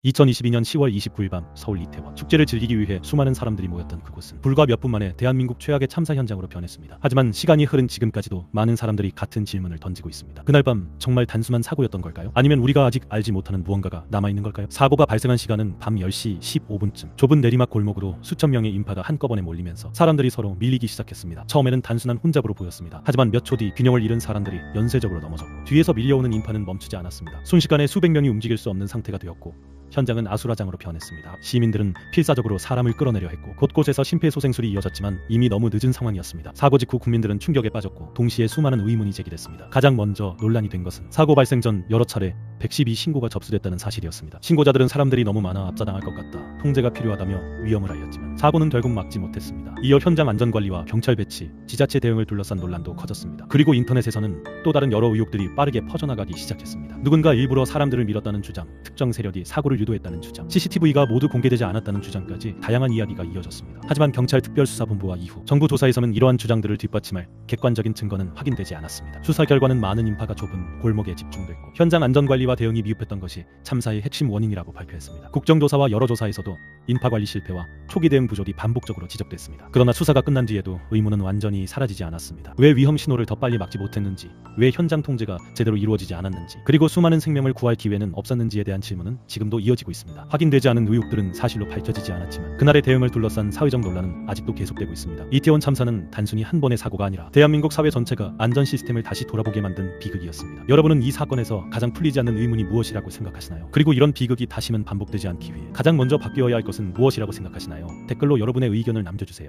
2022년 10월 29일 밤 서울 이태원 축제를 즐기기 위해 수많은 사람들이 모였던 그곳은 불과 몇 분 만에 대한민국 최악의 참사 현장으로 변했습니다. 하지만 시간이 흐른 지금까지도 많은 사람들이 같은 질문을 던지고 있습니다. 그날 밤 정말 단순한 사고였던 걸까요? 아니면 우리가 아직 알지 못하는 무언가가 남아있는 걸까요? 사고가 발생한 시간은 밤 10시 15분쯤 좁은 내리막 골목으로 수천 명의 인파가 한꺼번에 몰리면서 사람들이 서로 밀리기 시작했습니다. 처음에는 단순한 혼잡으로 보였습니다. 하지만 몇 초 뒤 균형을 잃은 사람들이 연쇄적으로 넘어졌고 뒤에서 밀려오는 인파는 멈추지 않았습니다. 순식간에 수백 명이 움직일 수 없는 상태가 되었고 현장은 아수라장으로 변했습니다. 시민들은 필사적으로 사람을 끌어내려 했고 곳곳에서 심폐소생술이 이어졌지만 이미 너무 늦은 상황이었습니다. 사고 직후 국민들은 충격에 빠졌고 동시에 수많은 의문이 제기됐습니다. 가장 먼저 논란이 된 것은 사고 발생 전 여러 차례 112 신고가 접수됐다는 사실이었습니다. 신고자들은 사람들이 너무 많아 압사당할 것 같다, 통제가 필요하다며 위험을 알렸지만 사고는 결국 막지 못했습니다. 이어 현장 안전관리와 경찰 배치, 지자체 대응을 둘러싼 논란도 커졌습니다. 그리고 인터넷에서는 또 다른 여러 의혹들이 빠르게 퍼져나가기 시작했습니다. 누군가 일부러 사람들을 밀었다는 주장, 특정 세력이 사고를 유도했다는 주장, CCTV가 모두 공개되지 않았다는 주장까지 다양한 이야기가 이어졌습니다. 하지만 경찰 특별수사본부와 이후 정부 조사에서는 이러한 주장들을 뒷받침할 객관적인 증거는 확인되지 않았습니다. 수사 결과는 많은 인파가 좁은 골목에 집중됐고 현장 안전관리와 대응이 미흡했던 것이 참사의 핵심 원인이라고 발표했습니다. 국정조사와 여러 조사에서도 인파관리 실패와 초기 대응 부족이 반복적으로 지적됐습니다. 그러나 수사가 끝난 뒤에도 의문은 완전히 사라지지 않았습니다. 왜 위험 신호를 더 빨리 막지 못했는지, 왜 현장 통제가 제대로 이루어지지 않았는지, 그리고 수많은 생명을 구할 기회는 없었는지에 대한 질문은 지금도 이어지고 있습니다. 확인되지 않은 의혹들은 사실로 밝혀지지 않았지만 그날의 대응을 둘러싼 사회적 논란은 아직도 계속되고 있습니다. 이태원 참사는 단순히 한 번의 사고가 아니라 대한민국 사회 전체가 안전 시스템을 다시 돌아보게 만든 비극이었습니다. 여러분은 이 사건에서 가장 풀리지 않는 의문이 무엇이라고 생각하시나요? 그리고 이런 비극이 다시는 반복되지 않기 위해 가장 먼저 바뀌어야 할 것은 무엇이라고 생각하시나요? 댓글로 여러분의 의견을 남겨주세요.